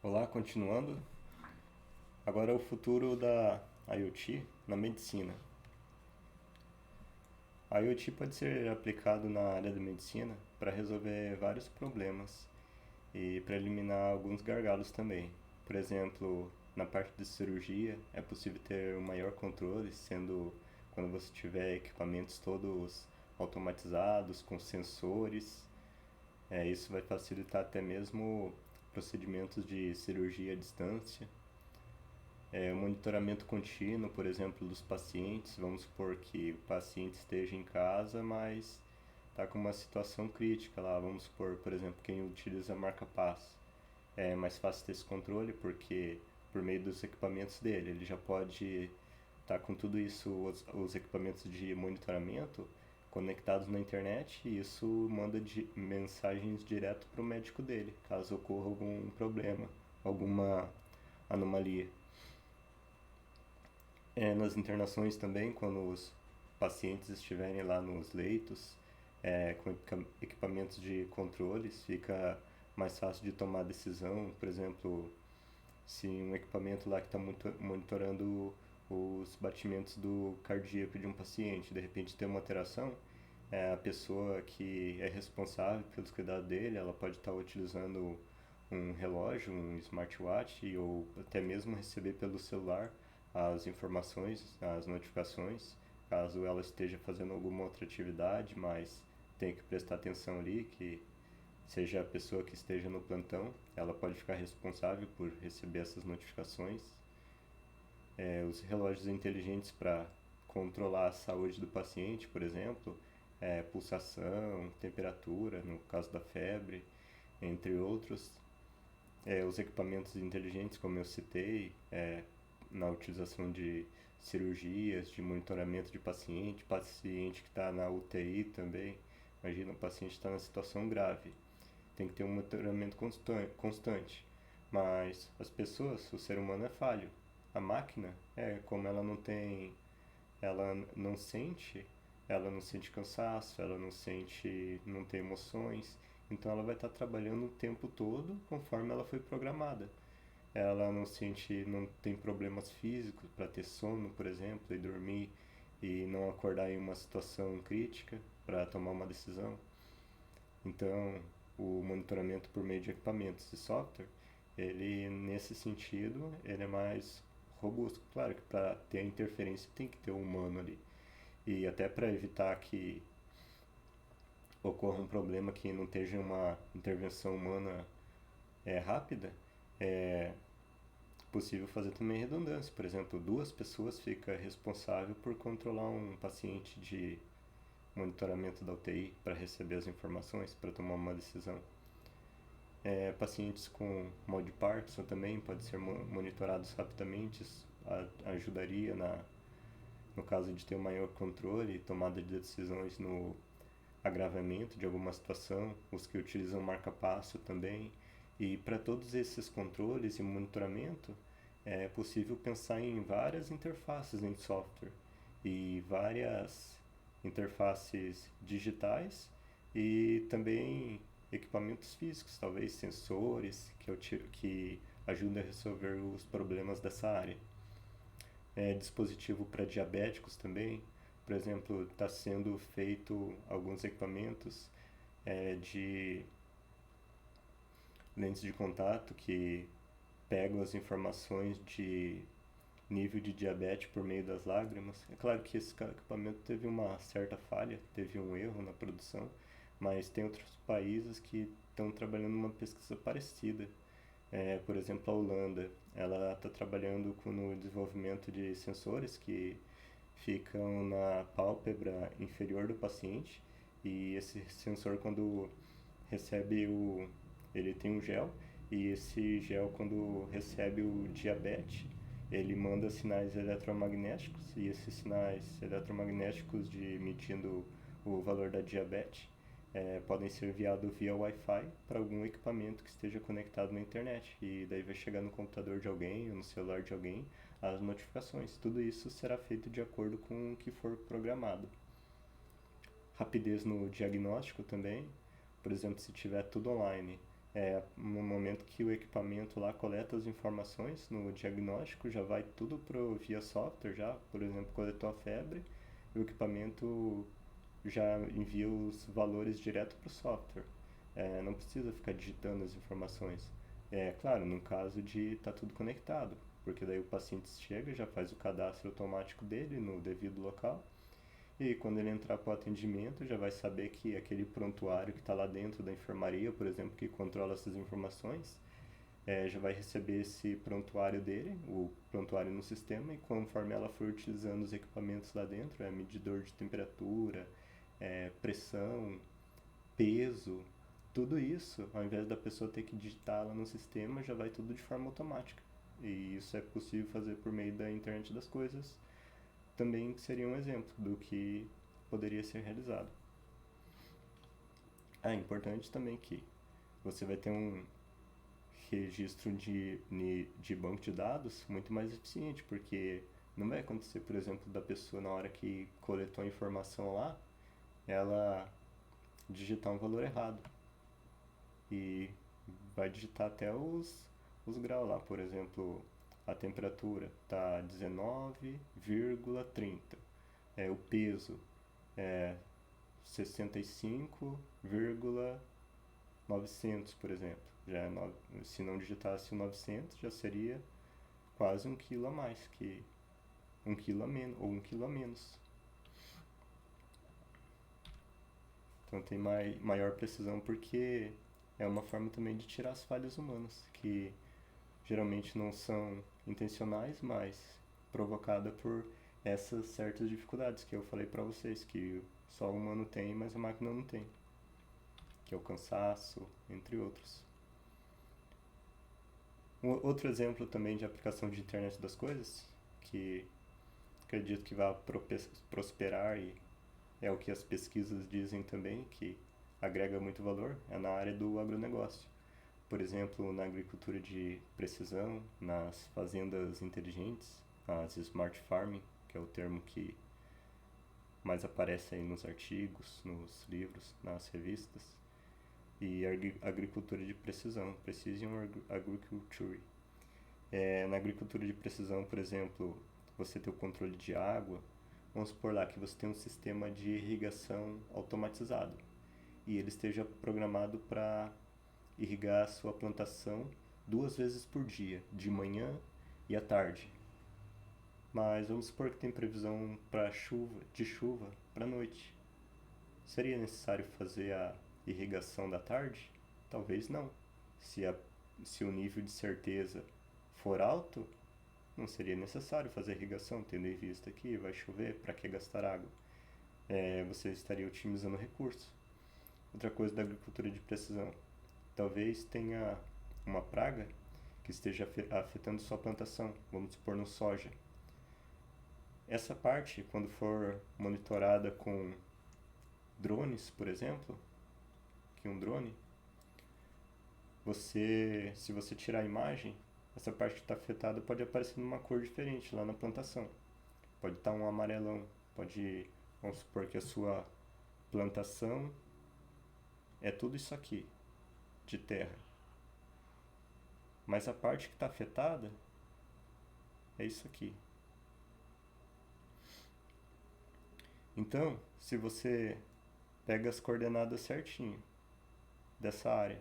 Olá, continuando. Agora é o futuro da IoT na medicina. A IoT pode ser aplicado na área da medicina para resolver vários problemas e para eliminar alguns gargalos também. Por exemplo, na parte de cirurgia é possível ter um maior controle, sendo quando você tiver equipamentos todos automatizados, com sensores. Isso vai facilitar até mesmo procedimentos de cirurgia à distância. O monitoramento contínuo, por exemplo, dos pacientes. Vamos supor que o paciente esteja em casa, mas está com uma situação crítica lá. Vamos supor, por exemplo, quem utiliza a marca-passo. É mais fácil ter esse controle porque, por meio dos equipamentos dele, ele já pode estar com tudo isso, os equipamentos de monitoramento conectados na internet, e isso manda mensagens direto para o médico dele, caso ocorra algum problema, alguma anomalia. Nas internações também, quando os pacientes estiverem lá nos leitos, com equipamentos de controles, fica mais fácil de tomar decisão. Por exemplo, se um equipamento lá que está monitorando os batimentos do cardíaco de um paciente, de repente tem uma alteração, a pessoa que é responsável pelos cuidados dele, ela pode estar utilizando um relógio, um smartwatch, ou até mesmo receber pelo celular as informações, as notificações, caso ela esteja fazendo alguma outra atividade, mas tem que prestar atenção ali, que seja a pessoa que esteja no plantão, ela pode ficar responsável por receber essas notificações. Os relógios inteligentes para controlar a saúde do paciente, por exemplo, pulsação, temperatura, no caso da febre, entre outros. Os equipamentos inteligentes, como eu citei, na utilização de cirurgias, de monitoramento de paciente que está na UTI também. Imagina, o paciente está na situação grave, tem que ter um monitoramento constante. Mas as pessoas, o ser humano é falho. A máquina, como ela não sente cansaço, ela não tem emoções, então ela vai estar trabalhando o tempo todo conforme ela foi programada. Ela não tem problemas físicos para ter sono, por exemplo, e dormir e não acordar em uma situação crítica para tomar uma decisão. Então, o monitoramento por meio de equipamentos e software, ele nesse sentido, ele é mais robusto. Claro que para ter a interferência tem que ter um humano ali. E até para evitar que ocorra um problema que não esteja uma intervenção humana rápida, é possível fazer também redundância. Por exemplo, duas pessoas ficam responsáveis por controlar um paciente de monitoramento da UTI para receber as informações, para tomar uma decisão. Pacientes com mal de Parkinson também podem ser monitorados rapidamente. Isso ajudaria no caso de ter um maior controle e tomada de decisões no agravamento de alguma situação. Os que utilizam marca-passo também. E para todos esses controles e monitoramento, é possível pensar em várias interfaces em software e várias interfaces digitais e também equipamentos físicos, talvez sensores que ajudem a resolver os problemas dessa área. Dispositivo para diabéticos também. Por exemplo, está sendo feito alguns equipamentos de lentes de contato que pegam as informações de nível de diabetes por meio das lágrimas. É claro que esse equipamento teve uma certa falha, teve um erro na produção, mas tem outros países que estão trabalhando numa pesquisa parecida. Por exemplo, a Holanda, ela está trabalhando no desenvolvimento de sensores que ficam na pálpebra inferior do paciente, e esse sensor, quando recebe ele tem um gel, e esse gel, quando recebe o diabetes, ele manda sinais eletromagnéticos, e esses sinais eletromagnéticos medindo o valor da diabetes podem ser enviados via Wi-Fi para algum equipamento que esteja conectado na internet, e daí vai chegar no computador de alguém ou no celular de alguém as notificações. Tudo isso será feito de acordo com o que for programado. Rapidez no diagnóstico também. Por exemplo, se tiver tudo online, No momento que o equipamento lá coleta as informações no diagnóstico, já vai tudo via software já, por exemplo, coletou a febre, e o equipamento já envia os valores direto para o software. Não precisa ficar digitando as informações. Claro, no caso de estar tudo conectado, porque daí o paciente chega, já faz o cadastro automático dele no devido local, e quando ele entrar para o atendimento, já vai saber que aquele prontuário que está lá dentro da enfermaria, por exemplo, que controla essas informações, já vai receber esse prontuário dele, o prontuário no sistema, e conforme ela for utilizando os equipamentos lá dentro, medidor de temperatura, pressão, peso, tudo isso, ao invés da pessoa ter que digitar lá no sistema, já vai tudo de forma automática. E isso é possível fazer por meio da internet das coisas, também seria um exemplo do que poderia ser realizado. É importante também que você vai ter um registro de banco de dados muito mais eficiente, porque não vai acontecer, por exemplo, da pessoa na hora que coletou a informação lá, ela digitar um valor errado. E vai digitar até os graus lá, por exemplo, a temperatura está 19,30. O peso é 65,900, por exemplo. Se não digitasse o 900, já seria quase 1 quilo a mais, que 1 quilo a menos, ou 1 quilo a menos. Então tem maior precisão, porque é uma forma também de tirar as falhas humanas, que geralmente não são intencionais, mas provocada por essas certas dificuldades que eu falei para vocês, que só o humano tem, mas a máquina não tem, que é o cansaço, entre outros. Outro exemplo também de aplicação de internet das coisas, que acredito que vai prosperar, e é o que as pesquisas dizem também, que agrega muito valor, é na área do agronegócio. Por exemplo, na agricultura de precisão, nas fazendas inteligentes, as smart farming, que é o termo que mais aparece aí nos artigos, nos livros, nas revistas, e agricultura de precisão, Precision Agriculture. Na agricultura de precisão, por exemplo, você tem o controle de água. Vamos supor lá que você tem um sistema de irrigação automatizado e ele esteja programado para irrigar a sua plantação 2 vezes por dia, de manhã e à tarde. Mas vamos supor que tem previsão de chuva para a noite. Seria necessário fazer a irrigação da tarde? Talvez não. Se o nível de certeza for alto, não seria necessário fazer irrigação, tendo em vista que vai chover, para que gastar água? Você estaria otimizando recursos. Outra coisa da agricultura de precisão, talvez tenha uma praga que esteja afetando sua plantação, vamos supor no soja. Essa parte, quando for monitorada com drones, por exemplo, que um drone, se você tirar a imagem, essa parte que está afetada pode aparecer numa cor diferente lá na plantação. Pode estar um amarelão, vamos supor que a sua plantação é tudo isso aqui, de terra. Mas a parte que está afetada é isso aqui. Então, se você pega as coordenadas certinho dessa área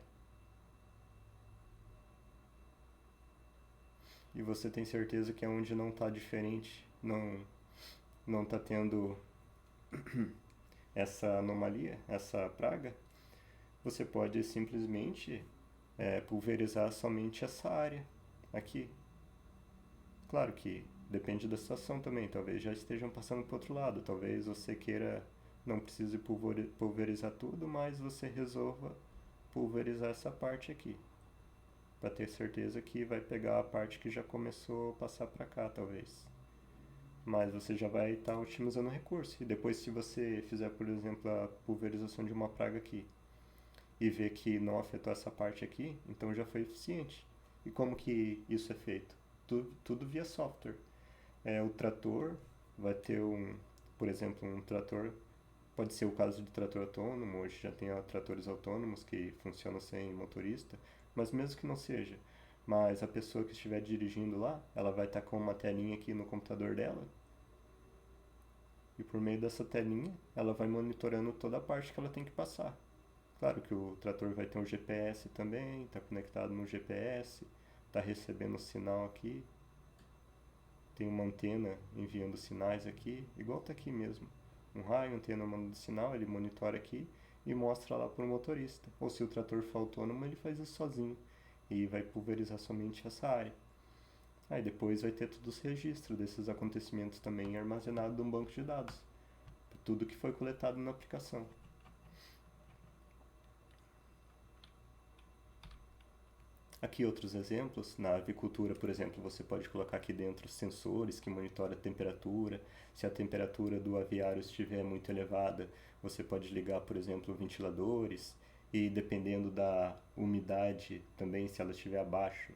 e você tem certeza que é onde não está diferente, não está tendo essa anomalia, essa praga, você pode simplesmente pulverizar somente essa área aqui. Claro que depende da situação também, talvez já estejam passando para o outro lado, talvez você queira, não precise pulverizar tudo, mas você resolva pulverizar essa parte aqui, para ter certeza que vai pegar a parte que já começou a passar para cá, talvez. Mas você já vai estar otimizando o recurso. E depois, se você fizer, por exemplo, a pulverização de uma praga aqui e ver que não afetou essa parte aqui, então já foi eficiente. E como que isso é feito? Tudo via software. O trator vai ter por exemplo, um trator Pode ser o caso de trator autônomo, hoje já tem tratores autônomos que funcionam sem motorista, mas mesmo que não seja, mas a pessoa que estiver dirigindo lá, ela vai estar com uma telinha aqui no computador dela, e por meio dessa telinha, ela vai monitorando toda a parte que ela tem que passar. Claro que o trator vai ter um GPS também, está conectado no GPS, está recebendo sinal aqui, tem uma antena enviando sinais aqui, igual está aqui mesmo. Um raio, antena mandando sinal, ele monitora aqui e mostra lá para o motorista. Ou se o trator for autônomo, ele faz isso sozinho e vai pulverizar somente essa área. Aí depois vai ter todos os registros desses acontecimentos também armazenados num banco de dados. Tudo que foi coletado na aplicação. Aqui outros exemplos, na avicultura, por exemplo, você pode colocar aqui dentro sensores que monitoram a temperatura. Se a temperatura do aviário estiver muito elevada, você pode ligar, por exemplo, ventiladores e dependendo da umidade também, se ela estiver abaixo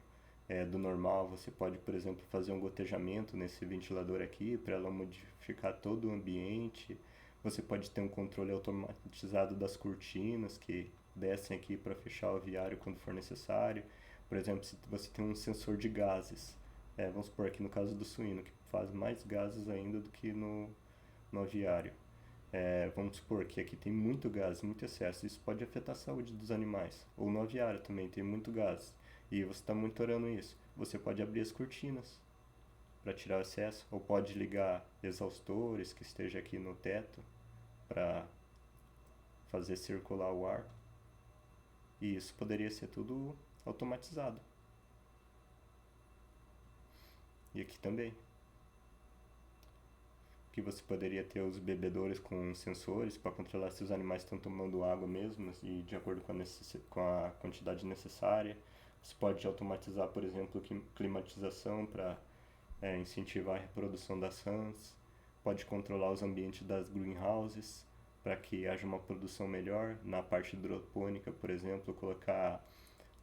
do normal, você pode, por exemplo, fazer um gotejamento nesse ventilador aqui para ela modificar todo o ambiente. Você pode ter um controle automatizado das cortinas que descem aqui para fechar o aviário quando for necessário. Por exemplo, se você tem um sensor de gases, vamos supor aqui no caso do suíno, que faz mais gases ainda do que no aviário. Vamos supor que aqui tem muito gás, muito excesso, isso pode afetar a saúde dos animais. Ou no aviário também tem muito gás, e você está monitorando isso. Você pode abrir as cortinas para tirar o excesso, ou pode ligar exaustores que esteja aqui no teto para fazer circular o ar. E isso poderia ser tudo automatizado. E aqui também. Que você poderia ter os bebedouros com sensores para controlar se os animais estão tomando água mesmo e de acordo com a quantidade necessária. Você pode automatizar, por exemplo, climatização para incentivar a reprodução das rãs. Pode controlar os ambientes das greenhouses para que haja uma produção melhor. Na parte hidropônica, por exemplo, colocar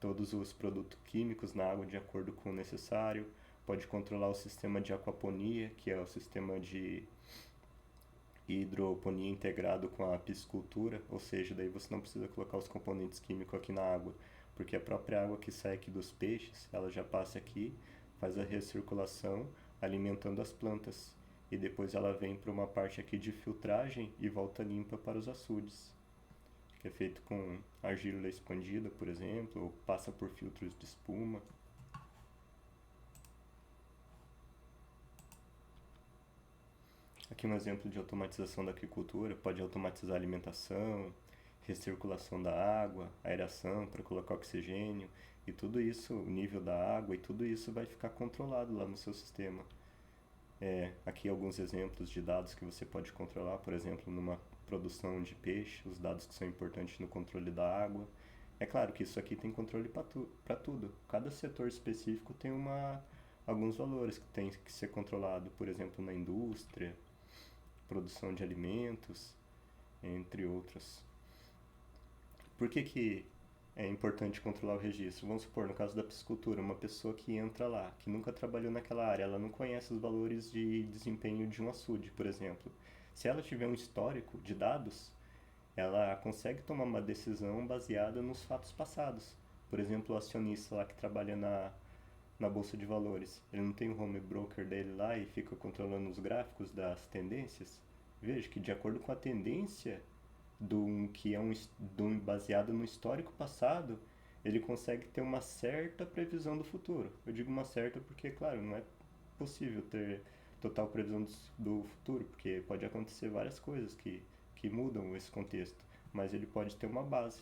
todos os produtos químicos na água de acordo com o necessário. Pode controlar o sistema de aquaponia, que é o sistema de hidroponia integrado com a piscicultura, ou seja, daí você não precisa colocar os componentes químicos aqui na água, porque a própria água que sai aqui dos peixes, ela já passa aqui, faz a recirculação, alimentando as plantas, e depois ela vem para uma parte aqui de filtragem e volta limpa para os açudes, que é feito com argila expandida, por exemplo, ou passa por filtros de espuma. Aqui um exemplo de automatização da agricultura, pode automatizar a alimentação, recirculação da água, aeração para colocar oxigênio e tudo isso, o nível da água e tudo isso vai ficar controlado lá no seu sistema. Aqui alguns exemplos de dados que você pode controlar, por exemplo, numa produção de peixe, os dados que são importantes no controle da água. É claro que isso aqui tem controle para tudo. Cada setor específico tem alguns valores que tem que ser controlado, por exemplo, na indústria, produção de alimentos, entre outros. Por que é importante controlar o registro? Vamos supor, no caso da piscicultura, uma pessoa que entra lá, que nunca trabalhou naquela área, ela não conhece os valores de desempenho de um açude, por exemplo. Se ela tiver um histórico de dados, ela consegue tomar uma decisão baseada nos fatos passados. Por exemplo, o acionista lá que trabalha na bolsa de valores, ele não tem o home broker dele lá e fica controlando os gráficos das tendências? Veja que de acordo com a tendência que é baseada no histórico passado, ele consegue ter uma certa previsão do futuro. Eu digo uma certa porque, claro, não é possível ter total previsão do futuro, porque pode acontecer várias coisas que mudam esse contexto, mas ele pode ter uma base.